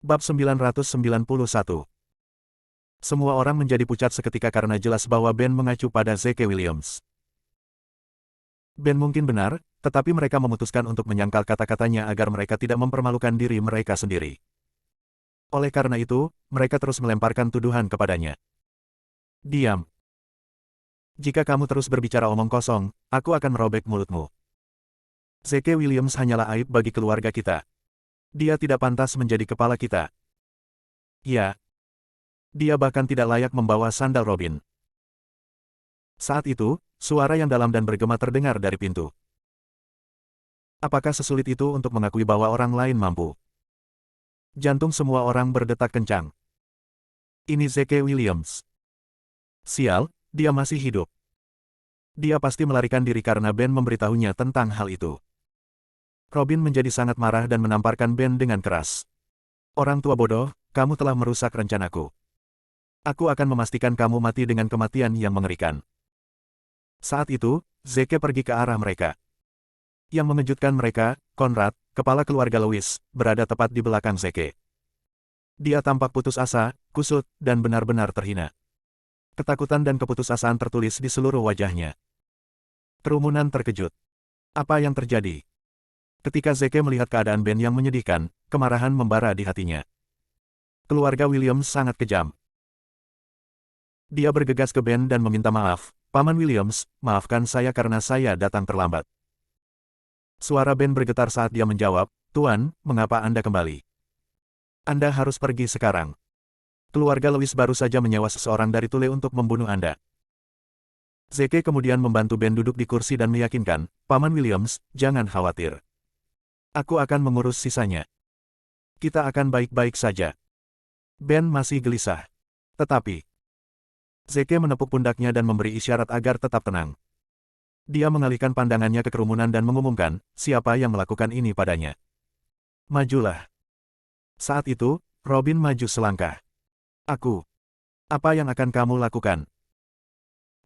Bab 991. Semua orang menjadi pucat seketika karena jelas bahwa Ben mengacu pada Zeke Williams. Ben mungkin benar, tetapi mereka memutuskan untuk menyangkal kata-katanya agar mereka tidak mempermalukan diri mereka sendiri. Oleh karena itu, mereka terus melemparkan tuduhan kepadanya. Diam. Jika kamu terus berbicara omong kosong, aku akan merobek mulutmu. Zeke Williams hanyalah aib bagi keluarga kita. Dia tidak pantas menjadi kepala kita. Ya. Dia bahkan tidak layak membawa sandal Robin. Saat itu, suara yang dalam dan bergema terdengar dari pintu. Apakah sesulit itu untuk mengakui bahwa orang lain mampu? Jantung semua orang berdetak kencang. Ini Zeke Williams. Sial, dia masih hidup. Dia pasti melarikan diri karena Ben memberitahunya tentang hal itu. Robin menjadi sangat marah dan menamparkan Ben dengan keras. Orang tua bodoh, kamu telah merusak rencanaku. Aku akan memastikan kamu mati dengan kematian yang mengerikan. Saat itu, Zeke pergi ke arah mereka. Yang mengejutkan mereka, Conrad, kepala keluarga Louis, berada tepat di belakang Zeke. Dia tampak putus asa, kusut, dan benar-benar terhina. Ketakutan dan keputusasaan tertulis di seluruh wajahnya. Kerumunan terkejut. Apa yang terjadi? Ketika Zeke melihat keadaan Ben yang menyedihkan, kemarahan membara di hatinya. Keluarga Williams sangat kejam. Dia bergegas ke Ben dan meminta maaf. Paman Williams, maafkan saya karena saya datang terlambat. Suara Ben bergetar saat dia menjawab, Tuan, mengapa Anda kembali? Anda harus pergi sekarang. Keluarga Louis baru saja menyewa seseorang dari Tule untuk membunuh Anda. Zeke kemudian membantu Ben duduk di kursi dan meyakinkan, Paman Williams, jangan khawatir. Aku akan mengurus sisanya. Kita akan baik-baik saja. Ben masih gelisah. Tetapi, Zeke menepuk pundaknya dan memberi isyarat agar tetap tenang. Dia mengalihkan pandangannya ke kerumunan dan mengumumkan, siapa yang melakukan ini padanya. Majulah. Saat itu, Robin maju selangkah. Aku. Apa yang akan kamu lakukan?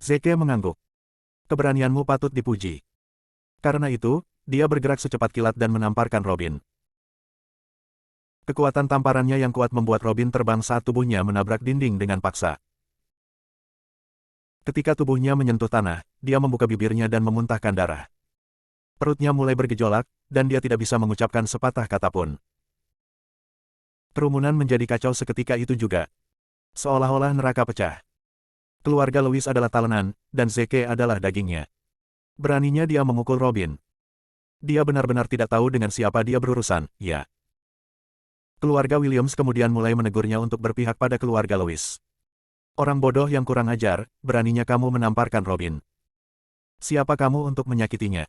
Zeke mengangguk. Keberanianmu patut dipuji. Karena itu, dia bergerak secepat kilat dan menamparkan Robin. Kekuatan tamparannya yang kuat membuat Robin terbang saat tubuhnya menabrak dinding dengan paksa. Ketika tubuhnya menyentuh tanah, dia membuka bibirnya dan memuntahkan darah. Perutnya mulai bergejolak, dan dia tidak bisa mengucapkan sepatah kata pun. Kerumunan menjadi kacau seketika itu juga. Seolah-olah neraka pecah. Keluarga Louis adalah talenan, dan Zeke adalah dagingnya. Beraninya dia memukul Robin. Dia benar-benar tidak tahu dengan siapa dia berurusan, ya. Keluarga Williams kemudian mulai menegurnya untuk berpihak pada keluarga Louis. Orang bodoh yang kurang ajar, beraninya kamu menamparkan Robin. Siapa kamu untuk menyakitinya?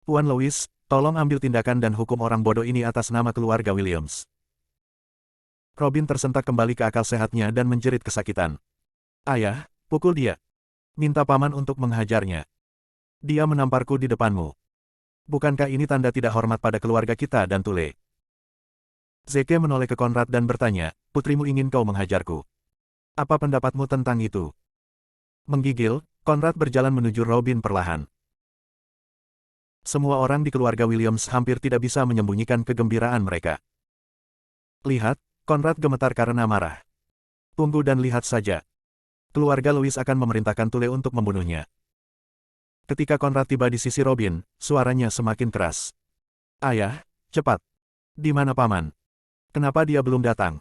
Tuan Louis, tolong ambil tindakan dan hukum orang bodoh ini atas nama keluarga Williams. Robin tersentak kembali ke akal sehatnya dan menjerit kesakitan. Ayah, pukul dia. Minta paman untuk menghajarnya. Dia menamparku di depanmu. Bukankah ini tanda tidak hormat pada keluarga kita dan Tule? Zeke menoleh ke Conrad dan bertanya, putrimu ingin kau menghajarku. Apa pendapatmu tentang itu? Menggigil, Conrad berjalan menuju Robin perlahan. Semua orang di keluarga Williams hampir tidak bisa menyembunyikan kegembiraan mereka. Lihat, Conrad gemetar karena marah. Tunggu dan lihat saja. Keluarga Louis akan memerintahkan Tule untuk membunuhnya. Ketika Conrad tiba di sisi Robin, suaranya semakin keras. Ayah, cepat. Di mana paman? Kenapa dia belum datang?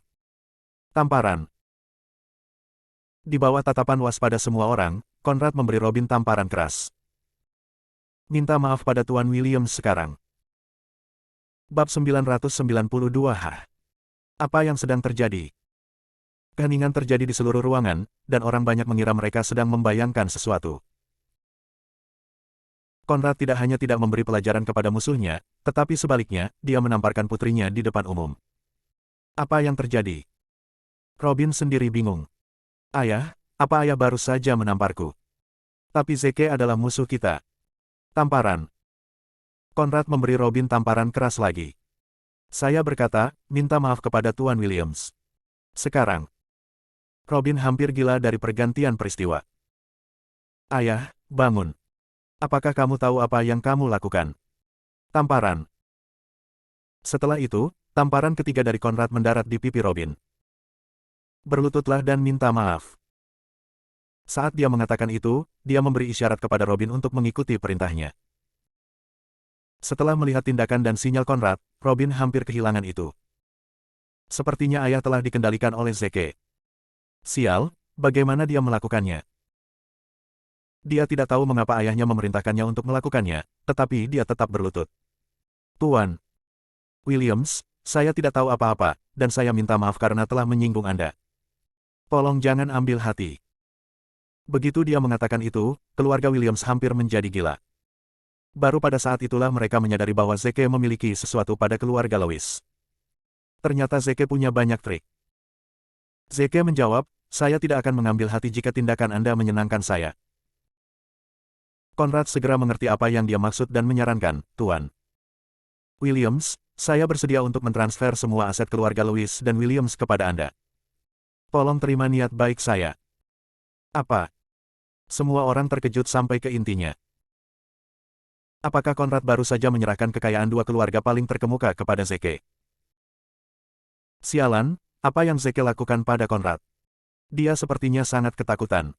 Tamparan. Di bawah tatapan waspada semua orang, Conrad memberi Robin tamparan keras. Minta maaf pada Tuan Williams sekarang. Bab 992H. Apa yang sedang terjadi? Keheningan terjadi di seluruh ruangan, dan orang banyak mengira mereka sedang membayangkan sesuatu. Conrad tidak hanya tidak memberi pelajaran kepada musuhnya, tetapi sebaliknya, dia menamparkan putrinya di depan umum. Apa yang terjadi? Robin sendiri bingung. Ayah, apa ayah baru saja menamparku? Tapi Zeke adalah musuh kita. Tamparan. Conrad memberi Robin tamparan keras lagi. Saya berkata, minta maaf kepada Tuan Williams. Sekarang. Robin hampir gila dari pergantian peristiwa. Ayah, bangun. Apakah kamu tahu apa yang kamu lakukan? Tamparan. Setelah itu, Tamparan ketiga dari Conrad mendarat di pipi Robin. Berlututlah dan minta maaf. Saat dia mengatakan itu, dia memberi isyarat kepada Robin untuk mengikuti perintahnya. Setelah melihat tindakan dan sinyal Conrad, Robin hampir kehilangan itu. Sepertinya ayah telah dikendalikan oleh Zeke. Sial, bagaimana dia melakukannya? Dia tidak tahu mengapa ayahnya memerintahkannya untuk melakukannya, tetapi dia tetap berlutut. Tuan Williams, saya tidak tahu apa-apa, dan saya minta maaf karena telah menyinggung Anda. Tolong jangan ambil hati. Begitu dia mengatakan itu, keluarga Williams hampir menjadi gila. Baru pada saat itulah mereka menyadari bahwa Zeke memiliki sesuatu pada keluarga Lois. Ternyata Zeke punya banyak trik. Zeke menjawab, saya tidak akan mengambil hati jika tindakan Anda menyenangkan saya. Conrad segera mengerti apa yang dia maksud dan menyarankan, Tuan Williams, saya bersedia untuk mentransfer semua aset keluarga Louis dan Williams kepada Anda. Tolong terima niat baik saya. Apa? Semua orang terkejut sampai ke intinya. Apakah Conrad baru saja menyerahkan kekayaan dua keluarga paling terkemuka kepada Zeke? Sialan, apa yang Zeke lakukan pada Conrad? Dia sepertinya sangat ketakutan.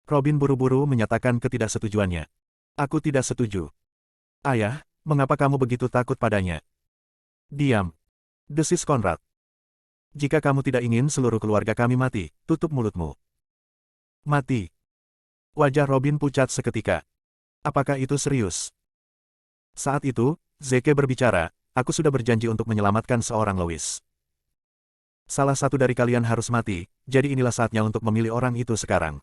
Robin buru-buru menyatakan ketidaksetujuannya. Aku tidak setuju. Ayah, mengapa kamu begitu takut padanya? Diam. Desis Conrad. Jika kamu tidak ingin seluruh keluarga kami mati, tutup mulutmu. Mati. Wajah Robin pucat seketika. Apakah itu serius? Saat itu, Zeke berbicara, aku sudah berjanji untuk menyelamatkan seorang Lois. Salah satu dari kalian harus mati, jadi inilah saatnya untuk memilih orang itu sekarang.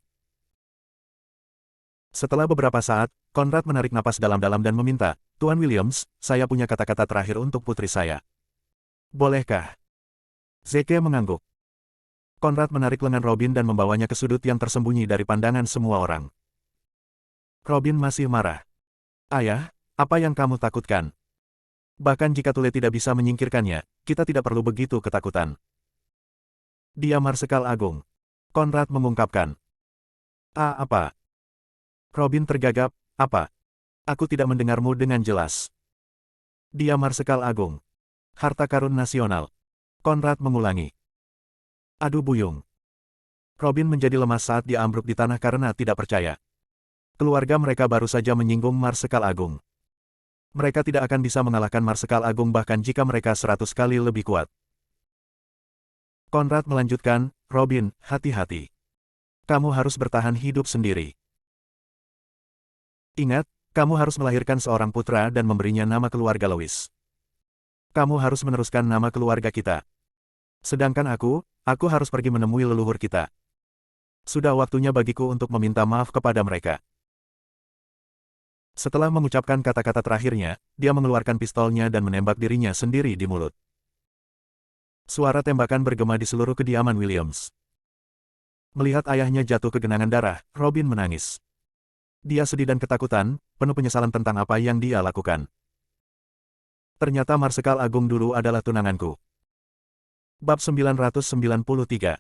Setelah beberapa saat, Conrad menarik napas dalam-dalam dan meminta, Tuan Williams, saya punya kata-kata terakhir untuk putri saya. Bolehkah? Zeke mengangguk. Conrad menarik lengan Robin dan membawanya ke sudut yang tersembunyi dari pandangan semua orang. Robin masih marah. Ayah, apa yang kamu takutkan? Bahkan jika Tule tidak bisa menyingkirkannya, kita tidak perlu begitu ketakutan. Dia Marsekal Agung. Conrad mengungkapkan. Apa? Robin tergagap, apa? Aku tidak mendengarmu dengan jelas. Dia Marsekal Agung. Harta karun nasional. Conrad mengulangi. Aduh buyung. Robin menjadi lemas saat dia ambruk di tanah karena tidak percaya. Keluarga mereka baru saja menyinggung Marsekal Agung. Mereka tidak akan bisa mengalahkan Marsekal Agung bahkan jika mereka 100 kali lebih kuat. Conrad melanjutkan, Robin, hati-hati. Kamu harus bertahan hidup sendiri. Ingat, kamu harus melahirkan seorang putra dan memberinya nama keluarga Lois. Kamu harus meneruskan nama keluarga kita. Sedangkan aku harus pergi menemui leluhur kita. Sudah waktunya bagiku untuk meminta maaf kepada mereka. Setelah mengucapkan kata-kata terakhirnya, dia mengeluarkan pistolnya dan menembak dirinya sendiri di mulut. Suara tembakan bergema di seluruh kediaman Williams. Melihat ayahnya jatuh ke genangan darah, Robin menangis. Dia sedih dan ketakutan, penuh penyesalan tentang apa yang dia lakukan. Ternyata Marsekal Agung dulu adalah tunanganku. Bab 993.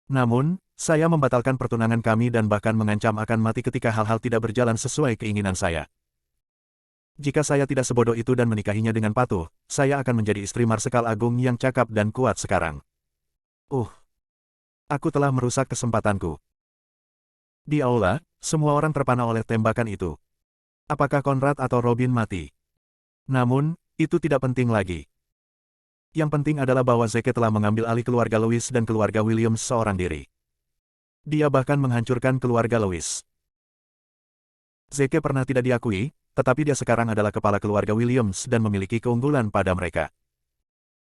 Namun, saya membatalkan pertunangan kami dan bahkan mengancam akan mati ketika hal-hal tidak berjalan sesuai keinginan saya. Jika saya tidak sebodoh itu dan menikahinya dengan patuh, saya akan menjadi istri Marsekal Agung yang cakap dan kuat sekarang. Aku telah merusak kesempatanku. Di aula, semua orang terpana oleh tembakan itu. Apakah Conrad atau Robin mati? Namun, itu tidak penting lagi. Yang penting adalah bahwa Zeke telah mengambil alih keluarga Louis dan keluarga Williams seorang diri. Dia bahkan menghancurkan keluarga Louis. Zeke pernah tidak diakui, tetapi dia sekarang adalah kepala keluarga Williams dan memiliki keunggulan pada mereka.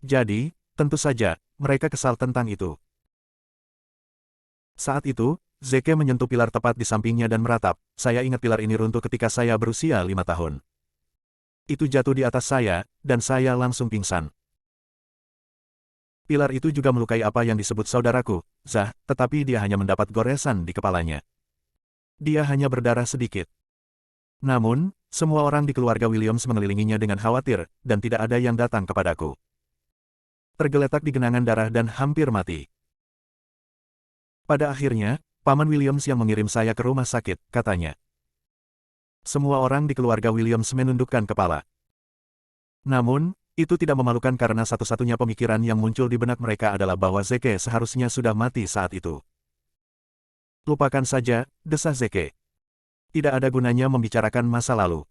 Jadi, tentu saja, mereka kesal tentang itu. Saat itu, Zeke menyentuh pilar tepat di sampingnya dan meratap, saya ingat pilar ini runtuh ketika saya berusia 5 tahun. Itu jatuh di atas saya, dan saya langsung pingsan. Pilar itu juga melukai apa yang disebut saudaraku, Zah, tetapi dia hanya mendapat goresan di kepalanya. Dia hanya berdarah sedikit. Namun, semua orang di keluarga Williams mengelilinginya dengan khawatir, dan tidak ada yang datang kepadaku. Tergeletak di genangan darah dan hampir mati. Pada akhirnya, Paman Williams yang mengirim saya ke rumah sakit, katanya. Semua orang di keluarga Williams menundukkan kepala. Namun, Itu tidak memalukan karena satu-satunya pemikiran yang muncul di benak mereka adalah bahwa Zeke seharusnya sudah mati saat itu. Lupakan saja, desah Zeke. Tidak ada gunanya membicarakan masa lalu.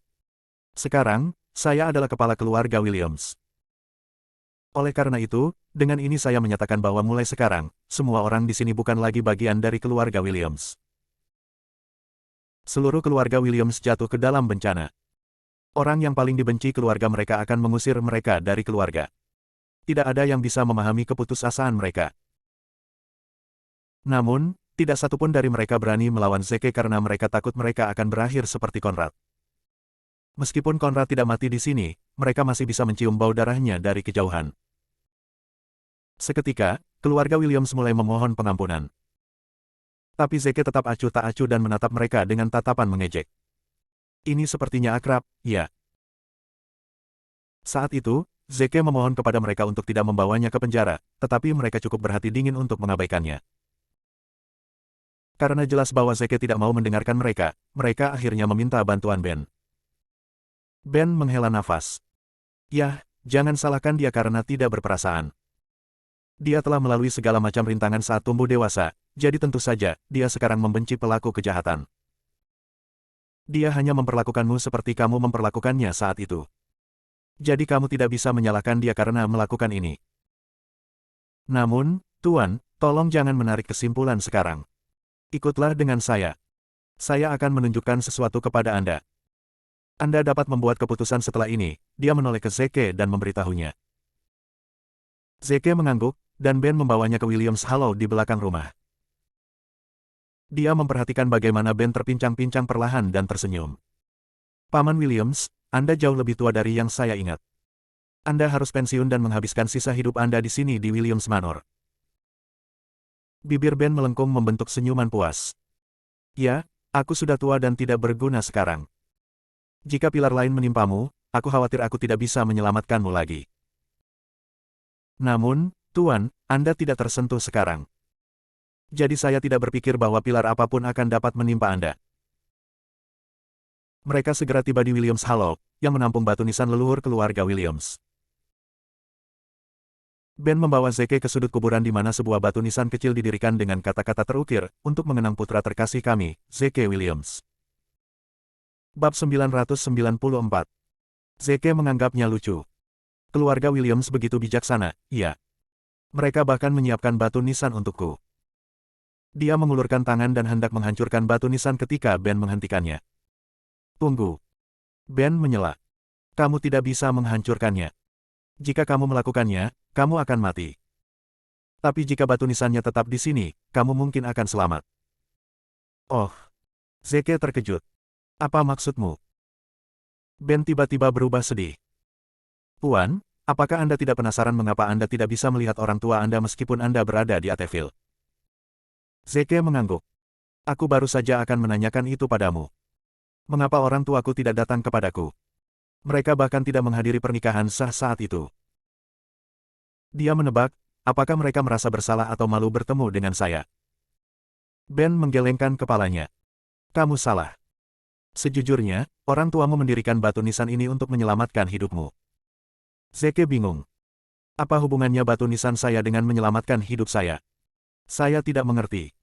Sekarang, saya adalah kepala keluarga Williams. Oleh karena itu, dengan ini saya menyatakan bahwa mulai sekarang, semua orang di sini bukan lagi bagian dari keluarga Williams. Seluruh keluarga Williams jatuh ke dalam bencana. Orang yang paling dibenci keluarga mereka akan mengusir mereka dari keluarga. Tidak ada yang bisa memahami keputusasaan mereka. Namun, tidak satupun dari mereka berani melawan Zeke karena mereka takut mereka akan berakhir seperti Conrad. Meskipun Conrad tidak mati di sini, mereka masih bisa mencium bau darahnya dari kejauhan. Seketika, keluarga Williams mulai memohon pengampunan. Tapi Zeke tetap acuh tak acuh dan menatap mereka dengan tatapan mengejek. Ini sepertinya akrab, ya. Saat itu, Zeke memohon kepada mereka untuk tidak membawanya ke penjara, tetapi mereka cukup berhati dingin untuk mengabaikannya. Karena jelas bahwa Zeke tidak mau mendengarkan mereka, mereka akhirnya meminta bantuan Ben. Ben menghela nafas. Yah, jangan salahkan dia karena tidak berperasaan. Dia telah melalui segala macam rintangan saat tumbuh dewasa, jadi tentu saja, dia sekarang membenci pelaku kejahatan. Dia hanya memperlakukanmu seperti kamu memperlakukannya saat itu. Jadi kamu tidak bisa menyalahkan dia karena melakukan ini. Namun, Tuan, tolong jangan menarik kesimpulan sekarang. Ikutlah dengan saya. Saya akan menunjukkan sesuatu kepada Anda. Anda dapat membuat keputusan setelah ini. Dia menoleh ke Zeke dan memberitahunya. Zeke mengangguk, dan Ben membawanya ke Williams Hollow di belakang rumah. Dia memperhatikan bagaimana Ben terpincang-pincang perlahan dan tersenyum. Paman Williams, Anda jauh lebih tua dari yang saya ingat. Anda harus pensiun dan menghabiskan sisa hidup Anda di sini di Williams Manor. Bibir Ben melengkung membentuk senyuman puas. Ya, aku sudah tua dan tidak berguna sekarang. Jika pilar lain menimpamu, aku khawatir aku tidak bisa menyelamatkanmu lagi. Namun, Tuan, Anda tidak tersentuh sekarang. Jadi saya tidak berpikir bahwa pilar apapun akan dapat menimpa Anda. Mereka segera tiba di Williams Hollow, yang menampung batu nisan leluhur keluarga Williams. Ben membawa Zeke ke sudut kuburan di mana sebuah batu nisan kecil didirikan dengan kata-kata terukir, untuk mengenang putra terkasih kami, Zeke Williams. Bab 994. Zeke menganggapnya lucu. Keluarga Williams begitu bijaksana, iya. Mereka bahkan menyiapkan batu nisan untukku. Dia mengulurkan tangan dan hendak menghancurkan batu nisan ketika Ben menghentikannya. Tunggu. Ben menyela. Kamu tidak bisa menghancurkannya. Jika kamu melakukannya, kamu akan mati. Tapi jika batu nisannya tetap di sini, kamu mungkin akan selamat. Oh. Zeke terkejut. Apa maksudmu? Ben tiba-tiba berubah sedih. Tuan, apakah Anda tidak penasaran mengapa Anda tidak bisa melihat orang tua Anda meskipun Anda berada di Ateville? Zeke mengangguk. Aku baru saja akan menanyakan itu padamu. Mengapa orang tuaku tidak datang kepadaku? Mereka bahkan tidak menghadiri pernikahan sah saat itu. Dia menebak, apakah mereka merasa bersalah atau malu bertemu dengan saya? Ben menggelengkan kepalanya. Kamu salah. Sejujurnya, orang tuamu mendirikan batu nisan ini untuk menyelamatkan hidupmu. Zeke bingung. Apa hubungannya batu nisan saya dengan menyelamatkan hidup saya? Saya tidak mengerti.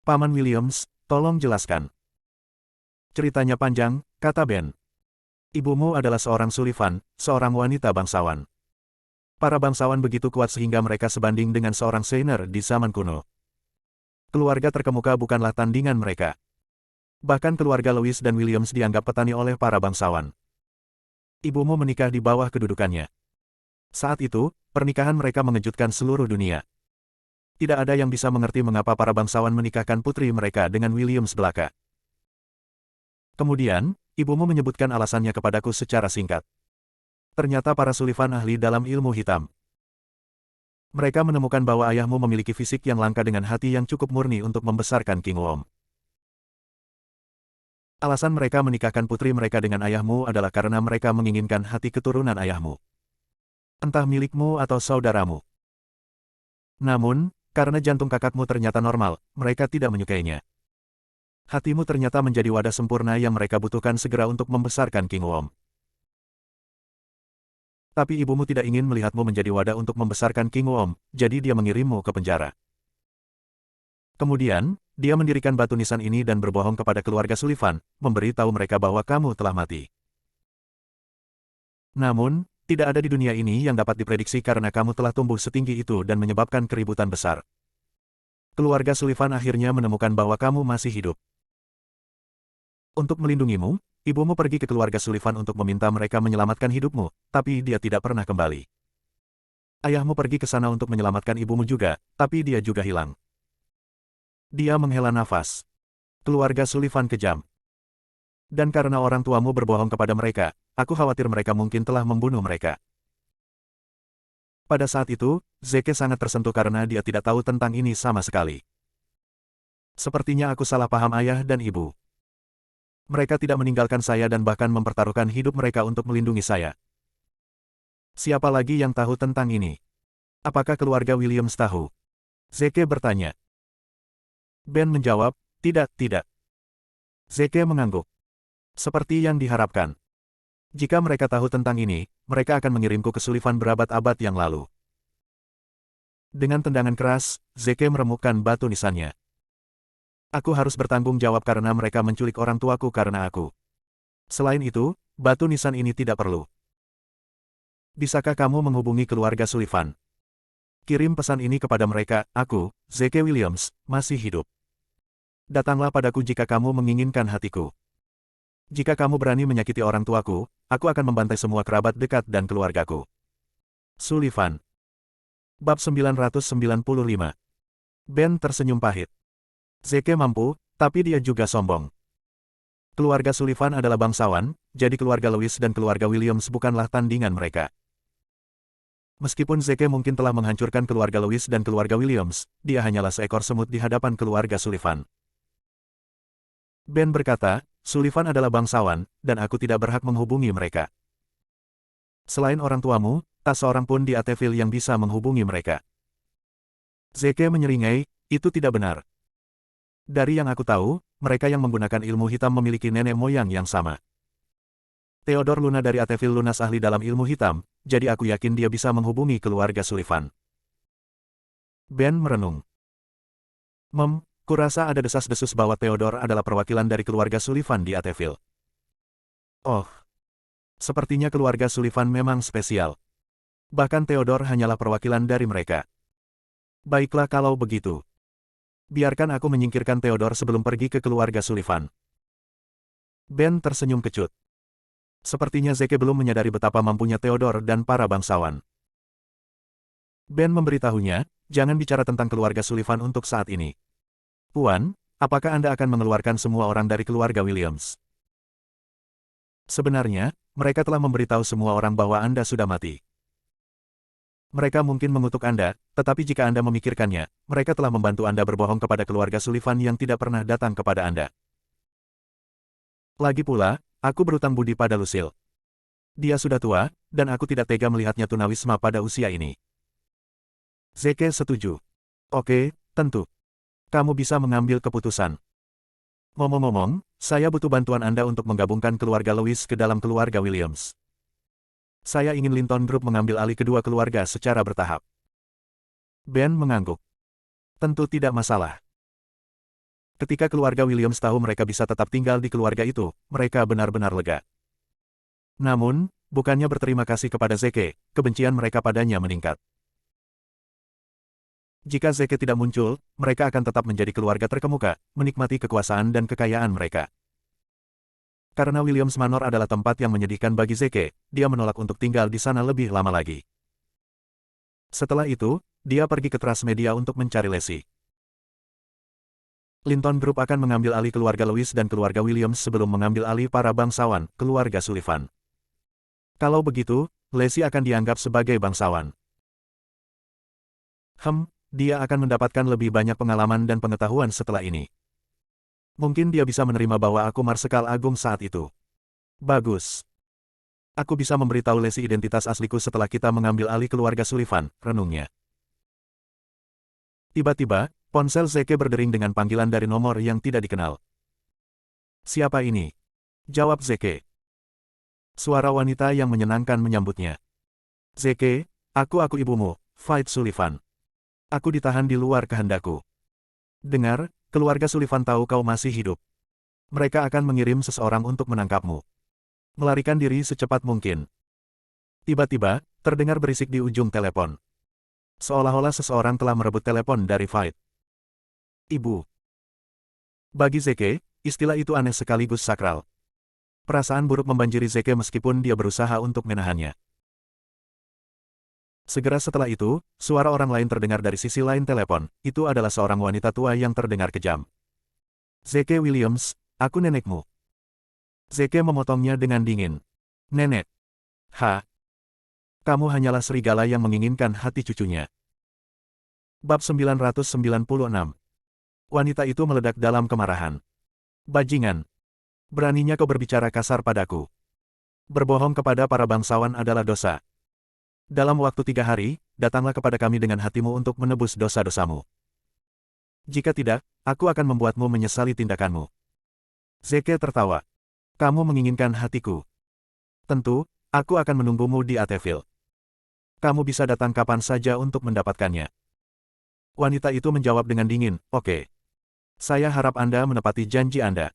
Paman Williams, tolong jelaskan. Ceritanya panjang, kata Ben. Ibumu adalah seorang Sullivan, seorang wanita bangsawan. Para bangsawan begitu kuat sehingga mereka sebanding dengan seorang Seiner di zaman kuno. Keluarga terkemuka bukanlah tandingan mereka. Bahkan keluarga Lewis dan Williams dianggap petani oleh para bangsawan. Ibumu menikah di bawah kedudukannya. Saat itu, pernikahan mereka mengejutkan seluruh dunia. Tidak ada yang bisa mengerti mengapa para bangsawan menikahkan putri mereka dengan Williams belaka. Kemudian, ibumu menyebutkan alasannya kepadaku secara singkat. Ternyata para Sullivan ahli dalam ilmu hitam. Mereka menemukan bahwa ayahmu memiliki fisik yang langka dengan hati yang cukup murni untuk membesarkan King Wom. Alasan mereka menikahkan putri mereka dengan ayahmu adalah karena mereka menginginkan hati keturunan ayahmu. Entah milikmu atau saudaramu. Namun, karena jantung kakakmu ternyata normal, mereka tidak menyukainya. Hatimu ternyata menjadi wadah sempurna yang mereka butuhkan segera untuk membesarkan King Wom. Tapi ibumu tidak ingin melihatmu menjadi wadah untuk membesarkan King Wom, jadi dia mengirimmu ke penjara. Kemudian, dia mendirikan batu nisan ini dan berbohong kepada keluarga Sullivan, memberi tahu mereka bahwa kamu telah mati. Namun, tidak ada di dunia ini yang dapat diprediksi karena kamu telah tumbuh setinggi itu dan menyebabkan keributan besar. Keluarga Sullivan akhirnya menemukan bahwa kamu masih hidup. Untuk melindungimu, ibumu pergi ke keluarga Sullivan untuk meminta mereka menyelamatkan hidupmu, tapi dia tidak pernah kembali. Ayahmu pergi ke sana untuk menyelamatkan ibumu juga, tapi dia juga hilang. Dia menghela nafas. Keluarga Sullivan kejam. Dan karena orang tuamu berbohong kepada mereka, aku khawatir mereka mungkin telah membunuh mereka. Pada saat itu, Zeke sangat tersentuh karena dia tidak tahu tentang ini sama sekali. Sepertinya aku salah paham ayah dan ibu. Mereka tidak meninggalkan saya dan bahkan mempertaruhkan hidup mereka untuk melindungi saya. Siapa lagi yang tahu tentang ini? Apakah keluarga Williams tahu? Zeke bertanya. Ben menjawab, tidak. Zeke mengangguk. Seperti yang diharapkan. Jika mereka tahu tentang ini, mereka akan mengirimku ke Sullivan berabad-abad yang lalu. Dengan tendangan keras, Zeke meremukkan batu nisannya. Aku harus bertanggung jawab karena mereka menculik orang tuaku karena aku. Selain itu, batu nisan ini tidak perlu. Bisakah kamu menghubungi keluarga Sullivan? Kirim pesan ini kepada mereka, aku, Zeke Williams, masih hidup. Datanglah padaku jika kamu menginginkan hatiku. Jika kamu berani menyakiti orang tuaku, aku akan membantai semua kerabat dekat dan keluargaku. Sullivan. Bab 995. Ben tersenyum pahit. Zeke mampu, tapi dia juga sombong. Keluarga Sullivan adalah bangsawan, jadi keluarga Lewis dan keluarga Williams bukanlah tandingan mereka. Meskipun Zeke mungkin telah menghancurkan keluarga Lewis dan keluarga Williams, dia hanyalah seekor semut di hadapan keluarga Sullivan. Ben berkata, Sullivan adalah bangsawan, dan aku tidak berhak menghubungi mereka. Selain orang tuamu, tak seorang pun di Ateville yang bisa menghubungi mereka. Zeke menyeringai, itu tidak benar. Dari yang aku tahu, mereka yang menggunakan ilmu hitam memiliki nenek moyang yang sama. Theodore Luna dari Ateville lunas ahli dalam ilmu hitam, jadi aku yakin dia bisa menghubungi keluarga Sullivan. Ben merenung. Kurasa ada desas-desus bahwa Theodore adalah perwakilan dari keluarga Sullivan di Ateville. Oh. Sepertinya keluarga Sullivan memang spesial. Bahkan Theodore hanyalah perwakilan dari mereka. Baiklah kalau begitu. Biarkan aku menyingkirkan Theodore sebelum pergi ke keluarga Sullivan. Ben tersenyum kecut. Sepertinya Zeke belum menyadari betapa mampunya Theodore dan para bangsawan. Ben memberitahunya, jangan bicara tentang keluarga Sullivan untuk saat ini. Puan, apakah Anda akan mengeluarkan semua orang dari keluarga Williams? Sebenarnya, mereka telah memberitahu semua orang bahwa Anda sudah mati. Mereka mungkin mengutuk Anda, tetapi jika Anda memikirkannya, mereka telah membantu Anda berbohong kepada keluarga Sullivan yang tidak pernah datang kepada Anda. Lagi pula, aku berutang budi pada Lucille. Dia sudah tua, dan aku tidak tega melihatnya tunawisma pada usia ini. Zeke setuju. Oke, tentu. Kamu bisa mengambil keputusan. Ngomong-ngomong, saya butuh bantuan Anda untuk menggabungkan keluarga Lewis ke dalam keluarga Williams. Saya ingin Linton Group mengambil alih kedua keluarga secara bertahap. Ben mengangguk. Tentu tidak masalah. Ketika keluarga Williams tahu mereka bisa tetap tinggal di keluarga itu, mereka benar-benar lega. Namun, bukannya berterima kasih kepada Zeke, kebencian mereka padanya meningkat. Jika Zeke tidak muncul, mereka akan tetap menjadi keluarga terkemuka, menikmati kekuasaan dan kekayaan mereka. Karena Williams Manor adalah tempat yang menyedihkan bagi Zeke, dia menolak untuk tinggal di sana lebih lama lagi. Setelah itu, dia pergi ke Transmedia untuk mencari Lacey. Linton Group akan mengambil alih keluarga Lewis dan keluarga Williams sebelum mengambil alih para bangsawan, keluarga Sullivan. Kalau begitu, Lacey akan dianggap sebagai bangsawan. Dia akan mendapatkan lebih banyak pengalaman dan pengetahuan setelah ini. Mungkin dia bisa menerima bahwa aku Marsekal Agung saat itu. Bagus. Aku bisa memberitahu Lacey identitas asliku setelah kita mengambil alih keluarga Sullivan, renungnya. Tiba-tiba, ponsel Zeke berdering dengan panggilan dari nomor yang tidak dikenal. Siapa ini? Jawab Zeke. Suara wanita yang menyenangkan menyambutnya. Zeke, aku ibumu, Veit Sullivan. Aku ditahan di luar kehendakku. Dengar, keluarga Sullivan tahu kau masih hidup. Mereka akan mengirim seseorang untuk menangkapmu. Melarikan diri secepat mungkin. Tiba-tiba, terdengar berisik di ujung telepon. Seolah-olah seseorang telah merebut telepon dari Veit. Ibu. Bagi Zeke, istilah itu aneh sekaligus sakral. Perasaan buruk membanjiri Zeke meskipun dia berusaha untuk menahannya. Segera setelah itu, suara orang lain terdengar dari sisi lain telepon. Itu adalah seorang wanita tua yang terdengar kejam. Zeke Williams, aku nenekmu. Zeke memotongnya dengan dingin. Nenek. Kamu hanyalah serigala yang menginginkan hati cucunya. Bab 996. Wanita itu meledak dalam kemarahan. Bajingan. Beraninya kau berbicara kasar padaku. Berbohong kepada para bangsawan adalah dosa. Dalam waktu 3 hari, datanglah kepada kami dengan hatimu untuk menebus dosa-dosamu. Jika tidak, aku akan membuatmu menyesali tindakanmu. Zeke tertawa. Kamu menginginkan hatiku. Tentu, aku akan menunggumu di Ateville. Kamu bisa datang kapan saja untuk mendapatkannya. Wanita itu menjawab dengan dingin, oke. Saya harap Anda menepati janji Anda.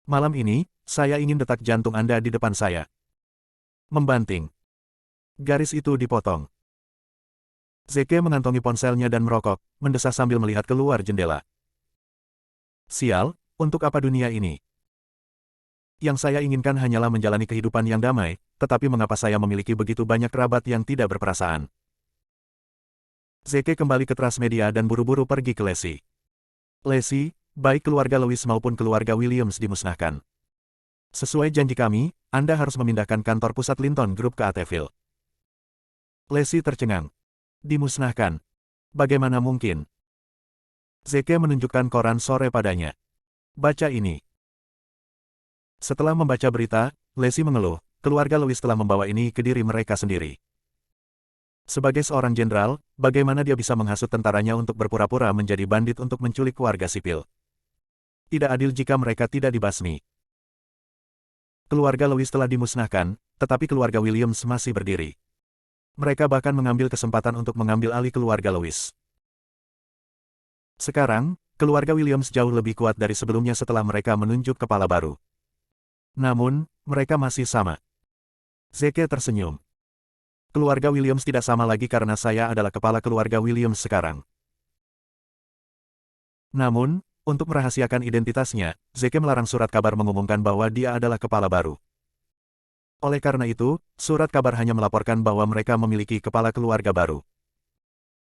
Malam ini, saya ingin detak jantung Anda di depan saya. Membanting. Garis itu dipotong. Zeke mengantongi ponselnya dan merokok, mendesah sambil melihat keluar jendela. Sial, untuk apa dunia ini? Yang saya inginkan hanyalah menjalani kehidupan yang damai, tetapi mengapa saya memiliki begitu banyak kerabat yang tidak berperasaan? Zeke kembali ke Transmedia dan buru-buru pergi ke Lacey. Lacey, baik keluarga Lewis maupun keluarga Williams dimusnahkan. Sesuai janji kami, Anda harus memindahkan kantor pusat Linton Group ke Ateville. Lacey tercengang. Dimusnahkan. Bagaimana mungkin? Zeke menunjukkan koran sore padanya. Baca ini. Setelah membaca berita, Lacey mengeluh, keluarga Lewis telah membawa ini ke diri mereka sendiri. Sebagai seorang jenderal, bagaimana dia bisa menghasut tentaranya untuk berpura-pura menjadi bandit untuk menculik warga sipil? Tidak adil jika mereka tidak dibasmi. Keluarga Lewis telah dimusnahkan, tetapi keluarga Williams masih berdiri. Mereka bahkan mengambil kesempatan untuk mengambil alih keluarga Lewis. Sekarang, keluarga Williams jauh lebih kuat dari sebelumnya setelah mereka menunjuk kepala baru. Namun, mereka masih sama. Zeke tersenyum. Keluarga Williams tidak sama lagi karena saya adalah kepala keluarga Williams sekarang. Namun, untuk merahasiakan identitasnya, Zeke melarang surat kabar mengumumkan bahwa dia adalah kepala baru. Oleh karena itu, surat kabar hanya melaporkan bahwa mereka memiliki kepala keluarga baru.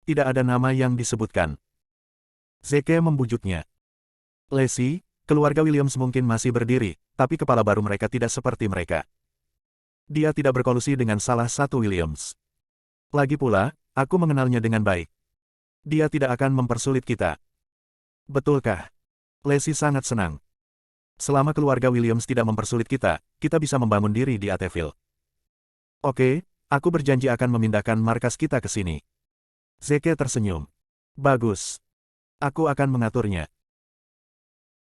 Tidak ada nama yang disebutkan. Zeke membujuknya. Lacey, keluarga Williams mungkin masih berdiri, tapi kepala baru mereka tidak seperti mereka. Dia tidak berkolusi dengan salah satu Williams. Lagi pula, aku mengenalnya dengan baik. Dia tidak akan mempersulit kita. Betulkah? Lacey sangat senang. Selama keluarga Williams tidak mempersulit kita bisa membangun diri di Ateville. Oke, aku berjanji akan memindahkan markas kita ke sini. Zeke tersenyum. Bagus. Aku akan mengaturnya.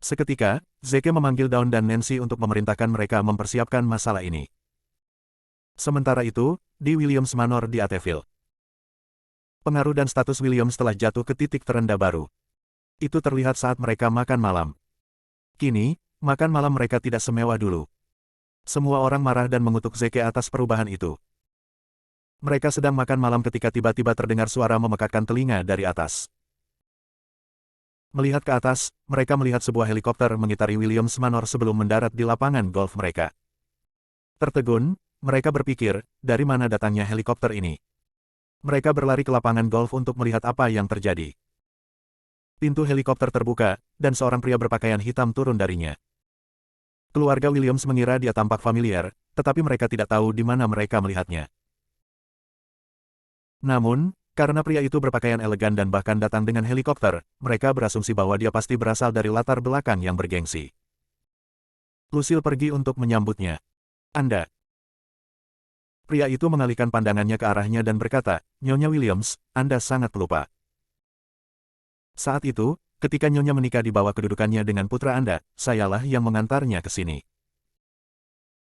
Seketika, Zeke memanggil Dawn dan Nancy untuk memerintahkan mereka mempersiapkan masalah ini. Sementara itu, di Williams Manor di Ateville. Pengaruh dan status Williams telah jatuh ke titik terendah baru. Itu terlihat saat mereka makan malam. Kini, makan malam mereka tidak semewah dulu. Semua orang marah dan mengutuk Zeke atas perubahan itu. Mereka sedang makan malam ketika tiba-tiba terdengar suara memekakkan telinga dari atas. Melihat ke atas, mereka melihat sebuah helikopter mengitari Williams Manor sebelum mendarat di lapangan golf mereka. Tertegun, mereka berpikir, dari mana datangnya helikopter ini? Mereka berlari ke lapangan golf untuk melihat apa yang terjadi. Pintu helikopter terbuka, dan seorang pria berpakaian hitam turun darinya. Keluarga Williams mengira dia tampak familiar, tetapi mereka tidak tahu di mana mereka melihatnya. Namun, karena pria itu berpakaian elegan dan bahkan datang dengan helikopter, mereka berasumsi bahwa dia pasti berasal dari latar belakang yang bergengsi. Lucille pergi untuk menyambutnya. Anda. Pria itu mengalihkan pandangannya ke arahnya dan berkata, Nyonya Williams, Anda sangat pelupa. Saat itu, ketika Nyonya menikah di bawah kedudukannya dengan putra Anda, sayalah yang mengantarnya ke sini.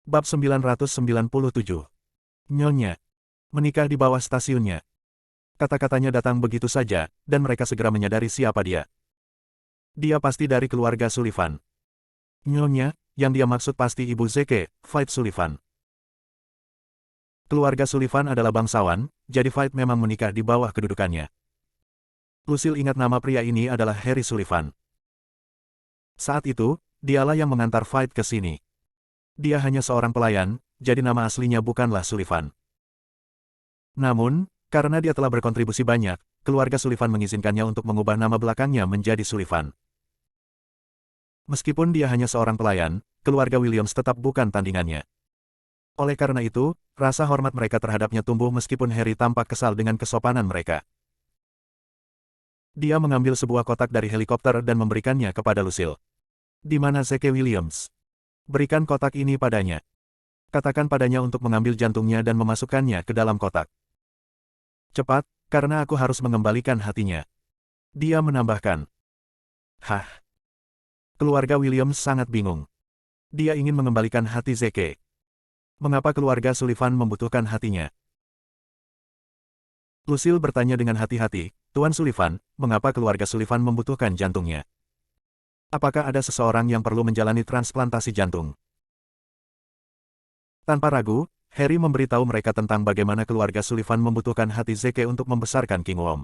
Bab 997. Nyonya. Menikah di bawah stasiunnya. Kata-katanya datang begitu saja, dan mereka segera menyadari siapa dia. Dia pasti dari keluarga Sullivan. Nyonya, yang dia maksud pasti Ibu Zeke, Veit Sullivan. Keluarga Sullivan adalah bangsawan, jadi Veit memang menikah di bawah kedudukannya. Lucille ingat nama pria ini adalah Harry Sullivan. Saat itu, dialah yang mengantar Veit ke sini. Dia hanya seorang pelayan, jadi nama aslinya bukanlah Sullivan. Namun, karena dia telah berkontribusi banyak, keluarga Sullivan mengizinkannya untuk mengubah nama belakangnya menjadi Sullivan. Meskipun dia hanya seorang pelayan, keluarga Williams tetap bukan tandingannya. Oleh karena itu, rasa hormat mereka terhadapnya tumbuh meskipun Harry tampak kesal dengan kesopanan mereka. Dia mengambil sebuah kotak dari helikopter dan memberikannya kepada Lucille. Di mana Zeke Williams? Berikan kotak ini padanya. Katakan padanya untuk mengambil jantungnya dan memasukkannya ke dalam kotak. Cepat, karena aku harus mengembalikan hatinya. Dia menambahkan. Hah? Keluarga Williams sangat bingung. Dia ingin mengembalikan hati Zeke. Mengapa keluarga Sullivan membutuhkan hatinya? Lucille bertanya dengan hati-hati, Tuan Sullivan, mengapa keluarga Sullivan membutuhkan jantungnya? Apakah ada seseorang yang perlu menjalani transplantasi jantung? Tanpa ragu, Harry memberitahu mereka tentang bagaimana keluarga Sullivan membutuhkan hati Zeke untuk membesarkan King Worm.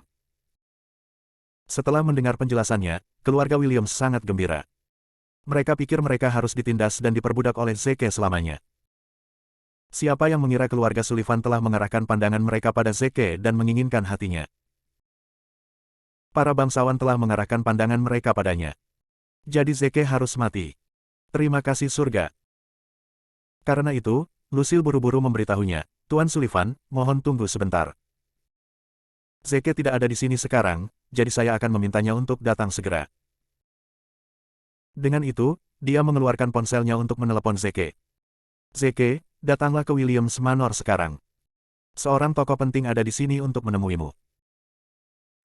Setelah mendengar penjelasannya, keluarga Williams sangat gembira. Mereka pikir mereka harus ditindas dan diperbudak oleh Zeke selamanya. Siapa yang mengira keluarga Sullivan telah mengarahkan pandangan mereka pada Zeke dan menginginkan hatinya? Para bangsawan telah mengarahkan pandangan mereka padanya. Jadi Zeke harus mati. Terima kasih surga. Karena itu, Lucille buru-buru memberitahunya, Tuan Sullivan, mohon tunggu sebentar. Zeke tidak ada di sini sekarang, jadi saya akan memintanya untuk datang segera. Dengan itu, dia mengeluarkan ponselnya untuk menelepon Zeke. Zeke, datanglah ke Williams Manor sekarang. Seorang tokoh penting ada di sini untuk menemuimu.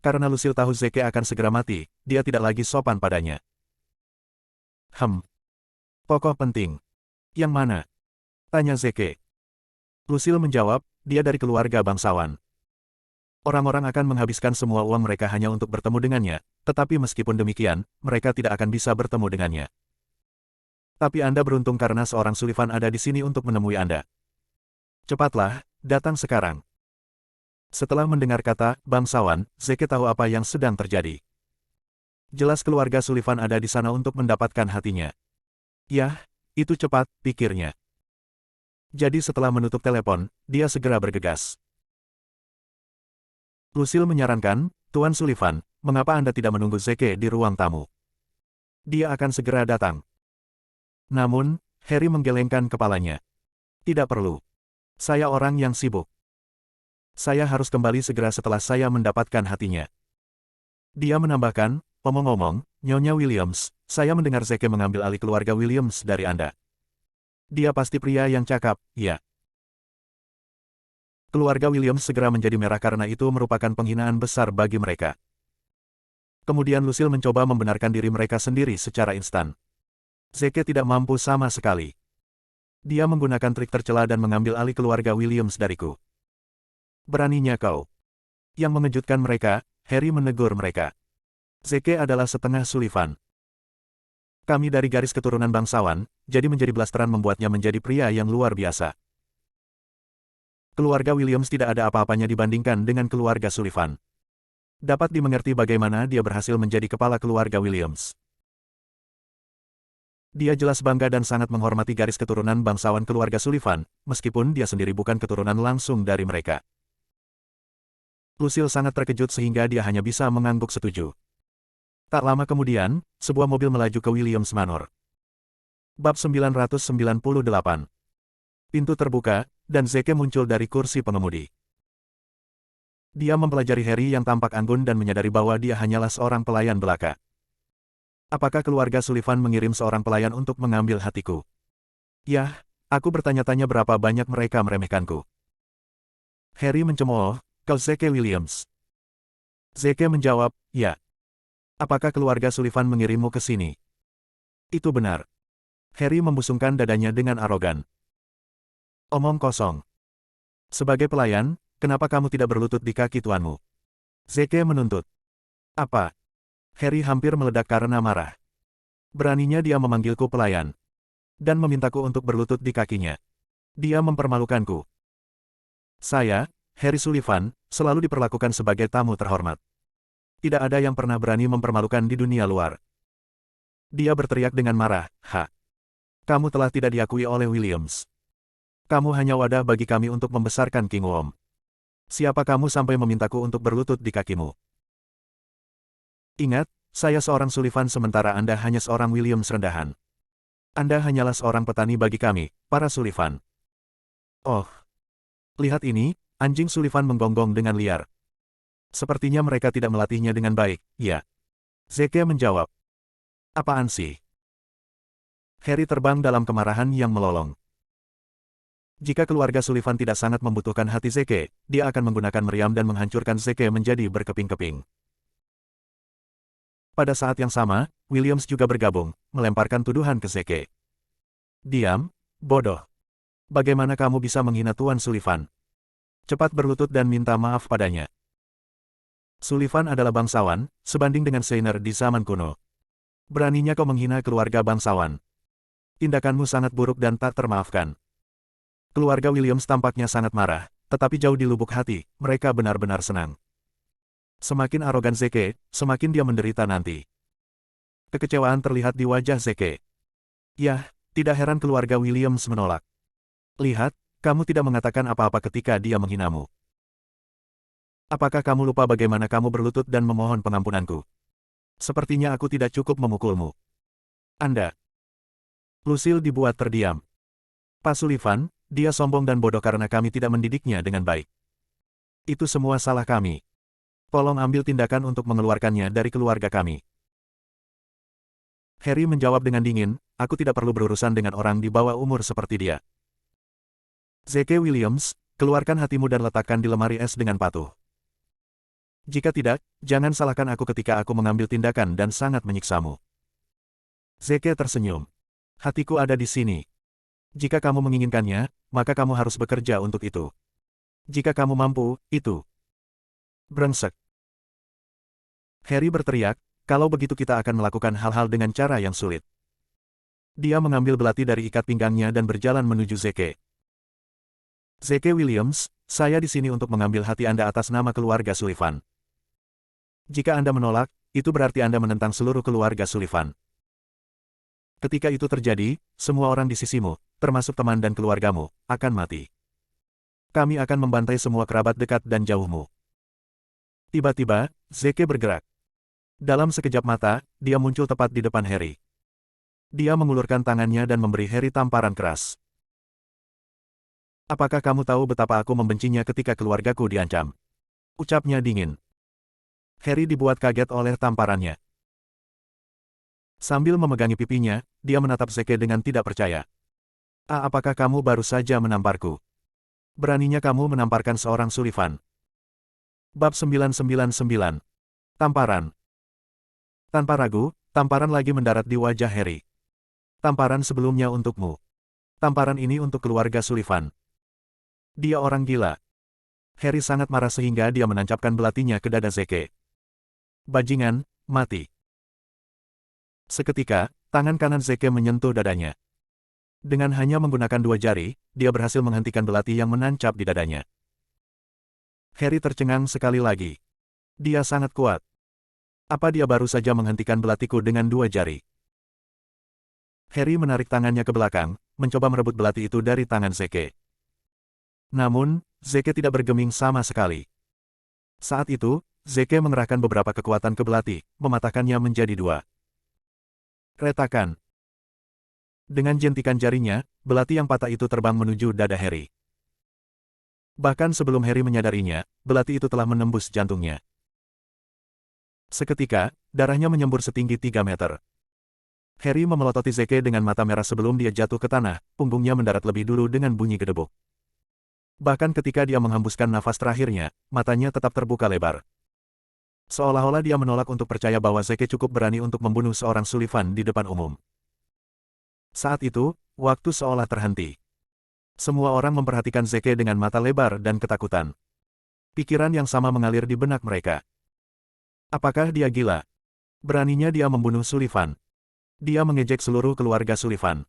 Karena Lucille tahu Zeke akan segera mati, dia tidak lagi sopan padanya. Tokoh penting. Yang mana? Tanya Zeke. Lucille menjawab, dia dari keluarga bangsawan. Orang-orang akan menghabiskan semua uang mereka hanya untuk bertemu dengannya, tetapi meskipun demikian, mereka tidak akan bisa bertemu dengannya. Tapi Anda beruntung karena seorang Sullivan ada di sini untuk menemui Anda. Cepatlah, datang sekarang. Setelah mendengar kata bangsawan, Zeke tahu apa yang sedang terjadi. Jelas keluarga Sullivan ada di sana untuk mendapatkan hatinya. Yah, itu cepat, pikirnya. Jadi setelah menutup telepon, dia segera bergegas. Lucille menyarankan, Tuan Sullivan, mengapa Anda tidak menunggu Zeke di ruang tamu? Dia akan segera datang. Namun, Harry menggelengkan kepalanya. Tidak perlu. Saya orang yang sibuk. Saya harus kembali segera setelah saya mendapatkan hatinya. Dia menambahkan, omong-omong, Nyonya Williams, saya mendengar Zeke mengambil alih keluarga Williams dari Anda. Dia pasti pria yang cakap, ya. Keluarga Williams segera menjadi merah karena itu merupakan penghinaan besar bagi mereka. Kemudian Lucille mencoba membenarkan diri mereka sendiri secara instan. Zeke tidak mampu sama sekali. Dia menggunakan trik tercela dan mengambil alih keluarga Williams dariku. Beraninya kau. Yang mengejutkan mereka, Harry menegur mereka. Zeke adalah setengah Sullivan. Kami dari garis keturunan bangsawan, jadi menjadi blasteran membuatnya menjadi pria yang luar biasa. Keluarga Williams tidak ada apa-apanya dibandingkan dengan keluarga Sullivan. Dapat dimengerti bagaimana dia berhasil menjadi kepala keluarga Williams. Dia jelas bangga dan sangat menghormati garis keturunan bangsawan keluarga Sullivan, meskipun dia sendiri bukan keturunan langsung dari mereka. Lucille sangat terkejut sehingga dia hanya bisa mengangguk setuju. Tak lama kemudian, sebuah mobil melaju ke Williams Manor. Bab 998. Pintu terbuka, dan Zeke muncul dari kursi pengemudi. Dia mempelajari Harry yang tampak anggun dan menyadari bahwa dia hanyalah seorang pelayan belaka. Apakah keluarga Sullivan mengirim seorang pelayan untuk mengambil hatiku? Yah, aku bertanya-tanya berapa banyak mereka meremehkanku. Harry mencemooh, kau Zeke Williams. Zeke menjawab, ya. Apakah keluarga Sullivan mengirimmu ke sini? Itu benar. Harry membusungkan dadanya dengan arogan. Omong kosong. Sebagai pelayan, kenapa kamu tidak berlutut di kaki tuanmu? Zeke menuntut. Apa? Harry hampir meledak karena marah. Beraninya dia memanggilku pelayan. Dan memintaku untuk berlutut di kakinya. Dia mempermalukanku. Saya, Harry Sullivan, selalu diperlakukan sebagai tamu terhormat. Tidak ada yang pernah berani mempermalukan di dunia luar. Dia berteriak dengan marah, "Ha! Kamu telah tidak diakui oleh Williams. Kamu hanya wadah bagi kami untuk membesarkan King Wom. Siapa kamu sampai memintaku untuk berlutut di kakimu? Ingat, saya seorang Sullivan sementara Anda hanya seorang Williams rendahan. Anda hanyalah seorang petani bagi kami, para Sullivan." Oh, lihat ini, anjing Sullivan menggonggong dengan liar. Sepertinya mereka tidak melatihnya dengan baik, ya. Zeke menjawab. Apaan sih? Harry terbang dalam kemarahan yang melolong. Jika keluarga Sullivan tidak sangat membutuhkan hati Zeke, dia akan menggunakan meriam dan menghancurkan Zeke menjadi berkeping-keping. Pada saat yang sama, Williams juga bergabung, melemparkan tuduhan ke Zeke. Diam, bodoh. Bagaimana kamu bisa menghina Tuan Sullivan? Cepat berlutut dan minta maaf padanya. Sullivan adalah bangsawan, sebanding dengan Shainer di zaman kuno. Beraninya kau menghina keluarga bangsawan. Tindakanmu sangat buruk dan tak termaafkan. Keluarga Williams tampaknya sangat marah, tetapi jauh di lubuk hati, mereka benar-benar senang. Semakin arogan Zeke, semakin dia menderita nanti. Kekecewaan terlihat di wajah Zeke. Yah, tidak heran keluarga Williams menolak. Lihat, kamu tidak mengatakan apa-apa ketika dia menghinamu. Apakah kamu lupa bagaimana kamu berlutut dan memohon pengampunanku? Sepertinya aku tidak cukup memukulmu. Anda. Lucille dibuat terdiam. Pak Sullivan, dia sombong dan bodoh karena kami tidak mendidiknya dengan baik. Itu semua salah kami. Tolong ambil tindakan untuk mengeluarkannya dari keluarga kami. Harry menjawab dengan dingin, aku tidak perlu berurusan dengan orang di bawah umur seperti dia. Zeke Williams, keluarkan hatimu dan letakkan di lemari es dengan patuh. Jika tidak, jangan salahkan aku ketika aku mengambil tindakan dan sangat menyiksamu. Zeke tersenyum. Hatiku ada di sini. Jika kamu menginginkannya, maka kamu harus bekerja untuk itu. Jika kamu mampu, itu. Brengsek. Harry berteriak, kalau begitu kita akan melakukan hal-hal dengan cara yang sulit. Dia mengambil belati dari ikat pinggangnya dan berjalan menuju Zeke. Zeke Williams, saya di sini untuk mengambil hati Anda atas nama keluarga Sullivan. Jika Anda menolak, itu berarti Anda menentang seluruh keluarga Sullivan. Ketika itu terjadi, semua orang di sisimu, termasuk teman dan keluargamu, akan mati. Kami akan membantai semua kerabat dekat dan jauhmu. Tiba-tiba, Zeke bergerak. Dalam sekejap mata, dia muncul tepat di depan Harry. Dia mengulurkan tangannya dan memberi Harry tamparan keras. Apakah kamu tahu betapa aku membencinya ketika keluargaku diancam? Ucapnya dingin. Harry dibuat kaget oleh tamparannya. Sambil memegangi pipinya, dia menatap Zeke dengan tidak percaya. Apakah kamu baru saja menamparku? Beraninya kamu menamparkan seorang Sullivan. Bab 999. Tamparan. Tanpa ragu, tamparan lagi mendarat di wajah Harry. Tamparan sebelumnya untukmu. Tamparan ini untuk keluarga Sullivan. Dia orang gila. Harry sangat marah sehingga dia menancapkan belatinya ke dada Zeke. Bajingan, mati. Seketika, tangan kanan Zeke menyentuh dadanya. Dengan hanya menggunakan dua jari, dia berhasil menghentikan belati yang menancap di dadanya. Harry tercengang sekali lagi. Dia sangat kuat. Apa dia baru saja menghentikan belatiku dengan dua jari? Harry menarik tangannya ke belakang, mencoba merebut belati itu dari tangan Zeke. Namun, Zeke tidak bergeming sama sekali. Saat itu, Zeke mengerahkan beberapa kekuatan ke belati, mematahkannya menjadi dua. Retakan. Dengan jentikan jarinya, belati yang patah itu terbang menuju dada Harry. Bahkan sebelum Harry menyadarinya, belati itu telah menembus jantungnya. Seketika, darahnya menyembur setinggi 3 meter. Harry memelototi Zeke dengan mata merah sebelum dia jatuh ke tanah, punggungnya mendarat lebih dulu dengan bunyi gedebuk. Bahkan ketika dia menghembuskan nafas terakhirnya, matanya tetap terbuka lebar. Seolah-olah dia menolak untuk percaya bahwa Zeke cukup berani untuk membunuh seorang Sullivan di depan umum. Saat itu, waktu seolah terhenti. Semua orang memperhatikan Zeke dengan mata lebar dan ketakutan. Pikiran yang sama mengalir di benak mereka. Apakah dia gila? Beraninya dia membunuh Sullivan. Dia mengejek seluruh keluarga Sullivan.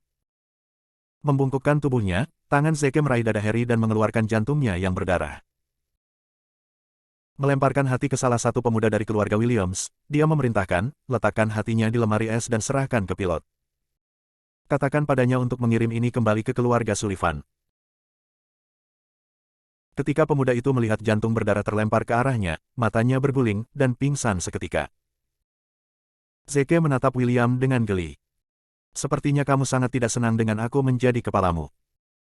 Membungkukkan tubuhnya, tangan Zeke meraih dada Harry dan mengeluarkan jantungnya yang berdarah. Melemparkan hati ke salah satu pemuda dari keluarga Williams, dia memerintahkan, letakkan hatinya di lemari es dan serahkan ke pilot. Katakan padanya untuk mengirim ini kembali ke keluarga Sullivan. Ketika pemuda itu melihat jantung berdarah terlempar ke arahnya, matanya berguling, dan pingsan seketika. Zeke menatap William dengan geli. Sepertinya kamu sangat tidak senang dengan aku menjadi kepalamu.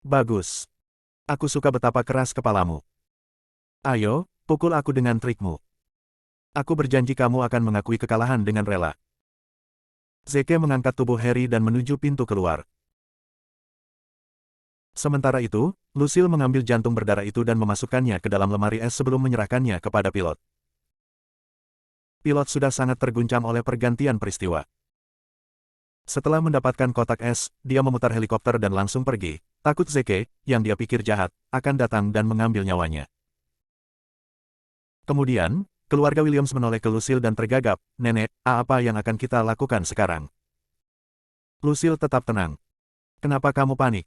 Bagus. Aku suka betapa keras kepalamu. Ayo, pukul aku dengan trikmu. Aku berjanji kamu akan mengakui kekalahan dengan rela. Zeke mengangkat tubuh Harry dan menuju pintu keluar. Sementara itu, Lucille mengambil jantung berdarah itu dan memasukkannya ke dalam lemari es sebelum menyerahkannya kepada pilot. Pilot sudah sangat terguncang oleh pergantian peristiwa. Setelah mendapatkan kotak es, dia memutar helikopter dan langsung pergi, takut Zeke, yang dia pikir jahat, akan datang dan mengambil nyawanya. Kemudian, keluarga Williams menoleh ke Lucille dan tergagap, "Nenek, apa yang akan kita lakukan sekarang?" Lucille tetap tenang. "Kenapa kamu panik?"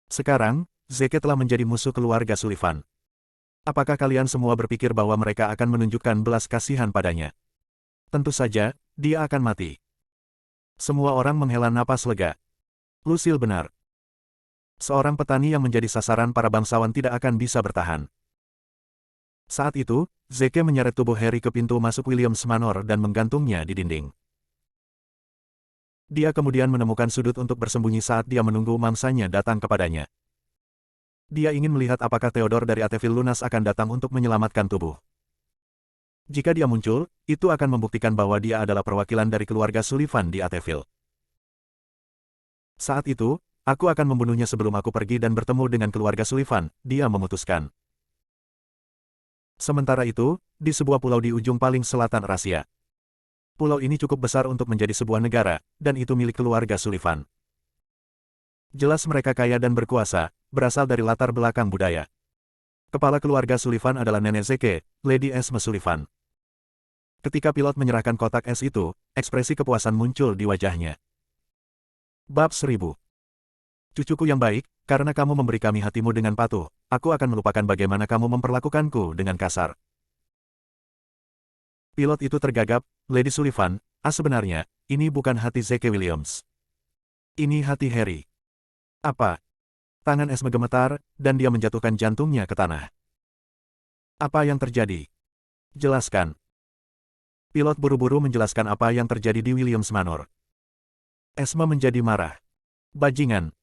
Sekarang, Zeke telah menjadi musuh keluarga Sullivan. Apakah kalian semua berpikir bahwa mereka akan menunjukkan belas kasihan padanya? Tentu saja, dia akan mati. Semua orang menghela napas lega. Lucille benar. Seorang petani yang menjadi sasaran para bangsawan tidak akan bisa bertahan. Saat itu, Zeke menyeret tubuh Harry ke pintu masuk Williams Manor dan menggantungnya di dinding. Dia kemudian menemukan sudut untuk bersembunyi saat dia menunggu mangsanya datang kepadanya. Dia ingin melihat apakah Theodore dari Ateville Lunas akan datang untuk menyelamatkan tubuh. Jika dia muncul, itu akan membuktikan bahwa dia adalah perwakilan dari keluarga Sullivan di Ateville. Saat itu, aku akan membunuhnya sebelum aku pergi dan bertemu dengan keluarga Sullivan, dia memutuskan. Sementara itu, di sebuah pulau di ujung paling selatan Rahasia. Pulau ini cukup besar untuk menjadi sebuah negara, dan itu milik keluarga Sullivan. Jelas mereka kaya dan berkuasa, berasal dari latar belakang budaya. Kepala keluarga Sullivan adalah nenek Zeke, Lady Esme Sullivan. Ketika pilot menyerahkan kotak es itu, ekspresi kepuasan muncul di wajahnya. Bab 1000. Cucuku yang baik, karena kamu memberi kami hatimu dengan patuh, aku akan melupakan bagaimana kamu memperlakukanku dengan kasar. Pilot itu tergagap, Lady Sullivan, sebenarnya, ini bukan hati Zeke Williams. Ini hati Harry. Apa? Tangan Esme gemetar, dan dia menjatuhkan jantungnya ke tanah. Apa yang terjadi? Jelaskan. Pilot buru-buru menjelaskan apa yang terjadi di Williams Manor. Esme menjadi marah. Bajingan.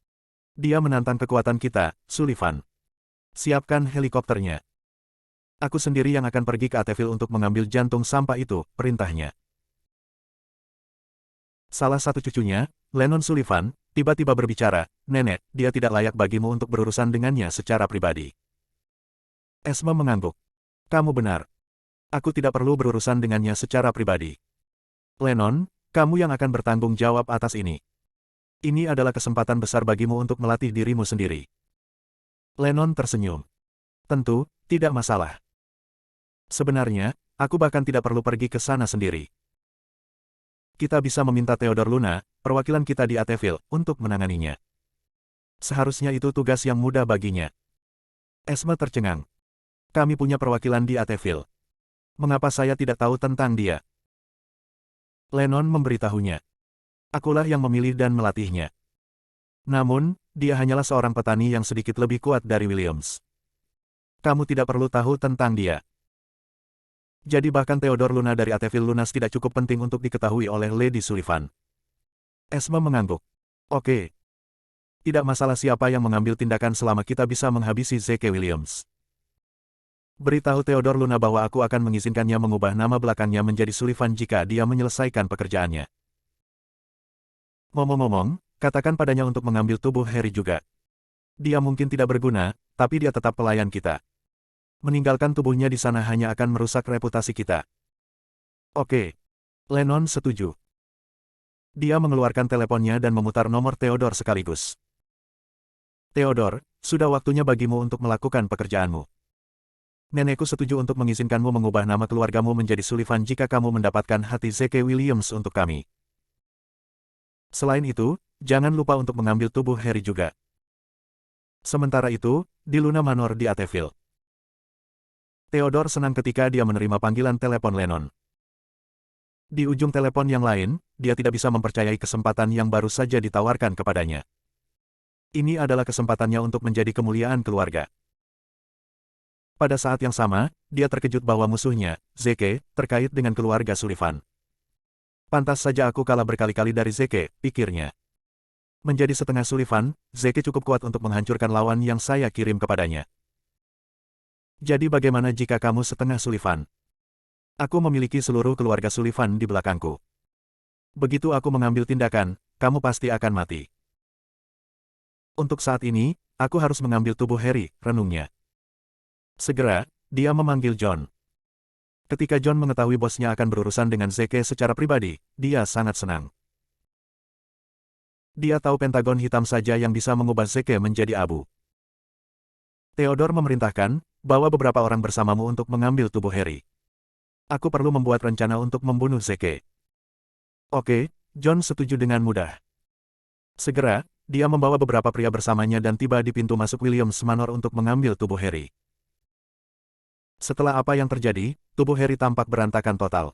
Dia menantang kekuatan kita, Sullivan. Siapkan helikopternya. Aku sendiri yang akan pergi ke Ateville untuk mengambil jantung sampah itu, perintahnya. Salah satu cucunya, Lennon Sullivan, tiba-tiba berbicara, "Nenek, dia tidak layak bagimu untuk berurusan dengannya secara pribadi." Esme mengangguk. "Kamu benar. Aku tidak perlu berurusan dengannya secara pribadi. Lennon, kamu yang akan bertanggung jawab atas ini. Ini adalah kesempatan besar bagimu untuk melatih dirimu sendiri." Lennon tersenyum. "Tentu, tidak masalah. Sebenarnya, aku bahkan tidak perlu pergi ke sana sendiri. Kita bisa meminta Theodore Luna, perwakilan kita di Ateville, untuk menanganinya. Seharusnya itu tugas yang mudah baginya." Esme tercengang. "Kami punya perwakilan di Ateville. Mengapa saya tidak tahu tentang dia?" Lennon memberitahunya. "Akulah yang memilih dan melatihnya. Namun, dia hanyalah seorang petani yang sedikit lebih kuat dari Williams. Kamu tidak perlu tahu tentang dia. Jadi bahkan Theodore Luna dari Ateville Lunas tidak cukup penting untuk diketahui oleh Lady Sullivan." Esme mengangguk. "Oke. Tidak masalah siapa yang mengambil tindakan selama kita bisa menghabisi Zeke Williams. Beritahu Theodore Luna bahwa aku akan mengizinkannya mengubah nama belakangnya menjadi Sullivan jika dia menyelesaikan pekerjaannya. Ngomong-ngomong, katakan padanya untuk mengambil tubuh Harry juga. Dia mungkin tidak berguna, tapi dia tetap pelayan kita. Meninggalkan tubuhnya di sana hanya akan merusak reputasi kita." "Oke." Lennon setuju. Dia mengeluarkan teleponnya dan memutar nomor Theodore sekaligus. "Theodore, sudah waktunya bagimu untuk melakukan pekerjaanmu. Nenekku setuju untuk mengizinkanmu mengubah nama keluargamu menjadi Sullivan jika kamu mendapatkan hati Zeke Williams untuk kami. Selain itu, jangan lupa untuk mengambil tubuh Harry juga. Sementara itu, di Luna Manor di Ateville. Theodore senang ketika dia menerima panggilan telepon Lennon. Di ujung telepon yang lain, dia tidak bisa mempercayai kesempatan yang baru saja ditawarkan kepadanya. Ini adalah kesempatannya untuk menjadi kemuliaan keluarga. Pada saat yang sama, dia terkejut bahwa musuhnya, Zeke, terkait dengan keluarga Sullivan. Pantas saja aku kalah berkali-kali dari Zeke, pikirnya. Menjadi setengah Sullivan, Zeke cukup kuat untuk menghancurkan lawan yang saya kirim kepadanya. Jadi bagaimana jika kamu setengah Sullivan? Aku memiliki seluruh keluarga Sullivan di belakangku. Begitu aku mengambil tindakan, kamu pasti akan mati. Untuk saat ini, aku harus mengambil tubuh Harry, renungnya. Segera, dia memanggil John. Ketika John mengetahui bosnya akan berurusan dengan Zeke secara pribadi, dia sangat senang. Dia tahu pentagon hitam saja yang bisa mengubah Zeke menjadi abu. Theodore memerintahkan, bawa beberapa orang bersamamu untuk mengambil tubuh Harry. Aku perlu membuat rencana untuk membunuh Zeke. Oke, John setuju dengan mudah. Segera, dia membawa beberapa pria bersamanya dan tiba di pintu masuk Williams Manor untuk mengambil tubuh Harry. Setelah apa yang terjadi, tubuh Harry tampak berantakan total.